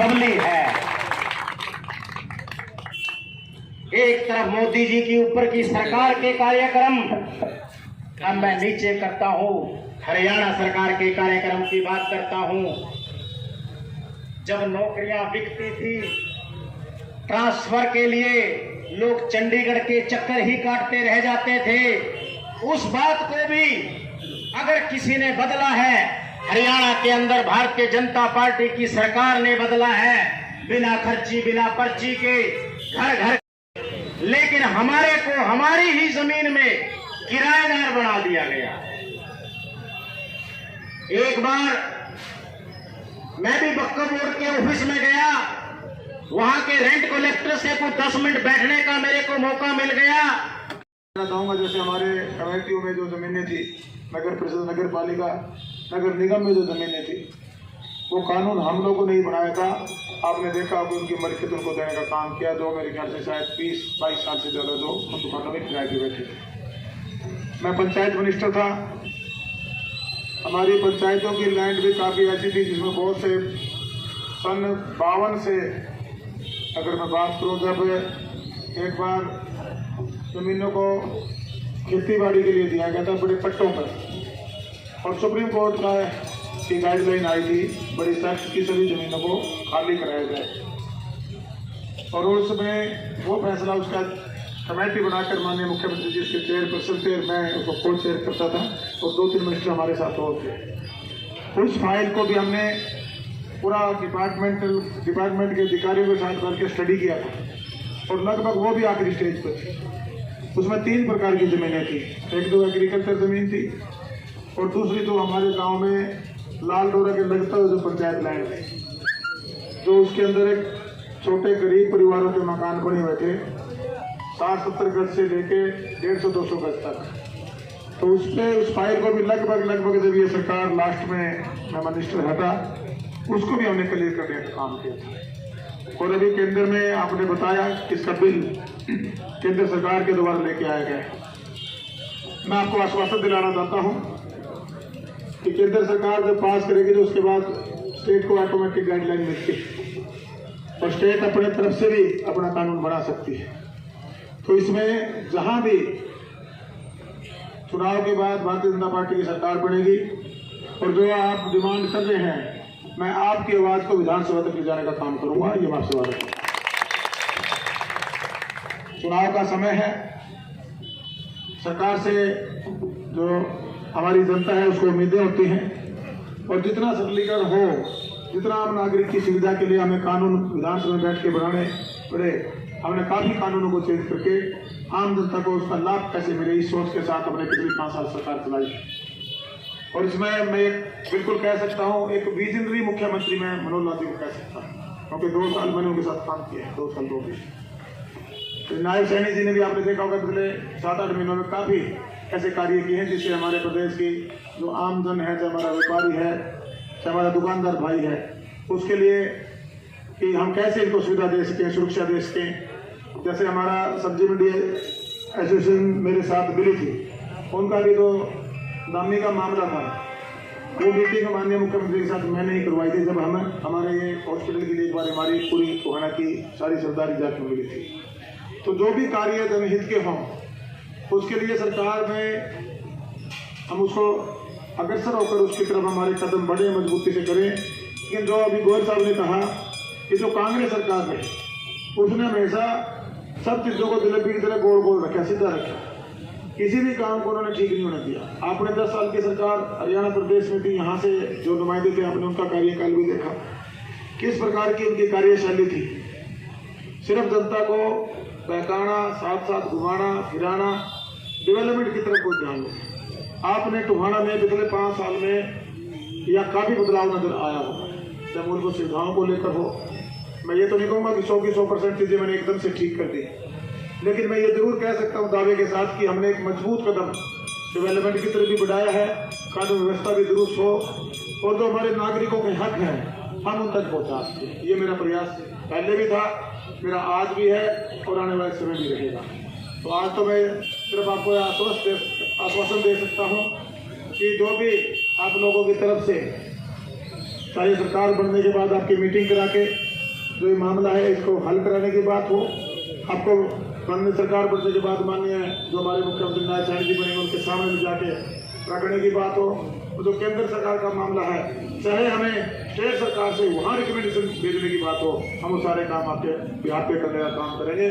सबली है। एक तरफ मोदी जी की ऊपर की सरकार के कार्यक्रम, अब मैं नीचे करता हूं हरियाणा सरकार के कार्यक्रम की बात करता हूं। जब नौकरियां बिकती थी, ट्रांसफर के लिए लोग चंडीगढ़ के चक्कर ही काटते रह जाते थे, उस बात को भी अगर किसी ने बदला है, हरियाणा के अंदर भारतीय जनता पार्टी की सरकार ने बदला है, बिना खर्ची बिना पर्ची के घर घर। लेकिन हमारे को हमारी ही जमीन में किराएदार बना दिया गया। एक बार मैं भी बक्का बोर्ड के ऑफिस में गया, वहां के रेंट कलेक्टर से कुछ 10 मिनट बैठने का मेरे को मौका मिल गया। मैं चाहूंगा जैसे हमारे कमेटियों में जो जमीनें थी, नगर परिषद, नगर पालिका, नगर निगम में जो जमीनें थी, वो कानून हम लोगों ने ही बनाया था। आपने देखा कि उनकी मलकियत उनको देने का काम किया, जो मेरे ख्याल से शायद 20-22 साल से ज़्यादा जो उन दुकानों में किराए पे बैठे थे। मैं पंचायत मिनिस्टर था, हमारी पंचायतों की लैंड भी काफ़ी ऐसी थी जिसमें बहुत से सन 52 से अगर मैं बात करूँ, जब एक बार ज़मीनों को खेती बाड़ी के लिए दिया गया था बड़े पट्टों पर, और सुप्रीम कोर्ट का की गाइडलाइन आई थी बड़ी सख्त की सभी ज़मीनों को खाली कराया जाए। और उसमें वो फैसला उसका कमेटी बनाकर माननीय मुख्यमंत्री जी इसके चेयरपर्सन थे, मैं उसको को चेयर करता था और 2-3 मिनिस्टर हमारे साथ और थे। उस फाइल को भी हमने पूरा डिपार्टमेंट के अधिकारियों के साथ करके स्टडी किया था, और लगभग वो भी आखिरी स्टेज पर थी। उसमें 3 प्रकार की ज़मीनें थी। एक तो एग्रीकल्चर ज़मीन थी, और दूसरी तो हमारे गांव में लाल डोरा के लगता हुआ जो पंचायत लैंड है, जो उसके अंदर एक छोटे गरीब परिवारों के मकान बने हुए थे, 60-70 गज से लेके 150-200 गज तक। तो उस फाइल को भी लगभग जब ये सरकार लास्ट में मैं मिनिस्टर हटा, उसको भी हमने क्लियर करने का काम किया था। और अभी केंद्र में आपने बताया इसका बिल केंद्र सरकार के द्वारा लेके आया गया है। मैं आपको आश्वासन दिलाना चाहता हूँ कि केंद्र सरकार जब पास करेगी तो उसके बाद स्टेट को ऑटोमेटिक गाइडलाइन मिलती है, और स्टेट अपने तरफ से भी अपना कानून बना सकती है। तो इसमें जहां भी चुनाव के बाद भारतीय जनता पार्टी की सरकार बनेगी, और जो आप डिमांड कर रहे हैं, मैं आपकी आवाज को विधानसभा तक ले जाने का काम करूंगा। ये मैं आपसे वादा करता हूं। चुनाव का समय है, सरकार से जो हमारी जनता है उसको उम्मीदें होती हैं, और जितना सरलीकरण हो, जितना आम नागरिक की सुविधा के लिए हमें कानून विधानसभा में बैठ के बनाने पड़े, हमने काफ़ी कानूनों को चेंज करके आम जनता को उसका लाभ कैसे मिले, इस सोच के साथ हमने पिछले 5 साल सरकार चलाई। और इसमें मैं बिल्कुल कह सकता हूँ, एक विजनरी मुख्यमंत्री मैं मनोहर लाल जी को कह सकता हूँ, क्योंकि 2 साल मैंने उनके साथ काम किया है, 2 साल 2 महीने। नायब सैनी जी ने भी आपने देखा होगा पिछले 7-8 महीनों में काफ़ी ऐसे कार्य किए हैं जिससे हमारे प्रदेश की जो आमजन है, चाहे हमारा व्यापारी है, चाहे हमारा दुकानदार भाई है, उसके लिए कि हम कैसे इनको सुविधा दे सकें, सुरक्षा दे सकें। जैसे हमारा सब्जी मंडी एसोसिएशन मेरे साथ मिली थी, उनका भी जो नामी का मामला था, वो मीटिंग माननीय मुख्यमंत्री के साथ मैंने ही करवाई थी, जब हमें हमारे ये हॉस्पिटल के लिए एक बार हमारी पूरी कोहना की सारी सरदारी जाकर मिली थी। तो जो भी कार्य जनहित के हों, उसके लिए सरकार में हम उसको अग्रसर होकर उसकी तरफ हमारे कदम बड़े मजबूती से करें। लेकिन जो अभी गोयल साहब ने कहा कि जो कांग्रेस सरकार है उसने हमेशा सब चीज़ों को जलेबी की तरह गोल गोल रखा, सीधा रखा, किसी भी काम को उन्होंने ठीक नहीं होने दिया। आपने 10 साल की सरकार हरियाणा प्रदेश में थी, यहाँ से जो नुमाइंदे थे आपने उनका कार्यकाल भी देखा, किस प्रकार की उनकी कार्यशैली थी। सिर्फ जनता को बहकाना, साथ साथ घुमाना फिराना, डेवलपमेंट की तरफ कोई ध्यान नहीं। आपने टोहाना में पिछले 5 साल में या काफ़ी बदलाव नजर आया हो, चाहे मूलभूत सुविधाओं को लेकर हो। मैं ये तो नहीं कहूँगा कि 100% चीज़ें मैंने एकदम से ठीक कर दी, लेकिन मैं ये जरूर कह सकता हूँ दावे के साथ कि हमने एक मजबूत कदम डेवलपमेंट की तरफ भी बढ़ाया है, कानून व्यवस्था भी दुरुस्त हो, और जो हमारे नागरिकों के हक हैं हम उन तक पहुँचा सकें। ये मेरा प्रयास पहले भी था, मेरा आज भी है, और आने वाले समय भी रहेगा। तो आज तो मैं सिर्फ आपको आश्वासन दे सकता हूँ कि जो भी आप लोगों की तरफ से, चाहे सरकार बनने के बाद आपकी मीटिंग करा के जो ये मामला है इसको हल कराने की बात हो, आपको माननीय सरकार बनने के बाद माननीय जो हमारे मुख्यमंत्री नारायण साहनी जी बने उनके सामने में जाके रखने की बात हो, जो केंद्र सरकार का मामला है चाहे हमें स्टेट सरकार से वहाँ रिकमेंडेशन भेजने की बात हो, हम वो सारे काम आपके बिहार पे करने का काम करेंगे।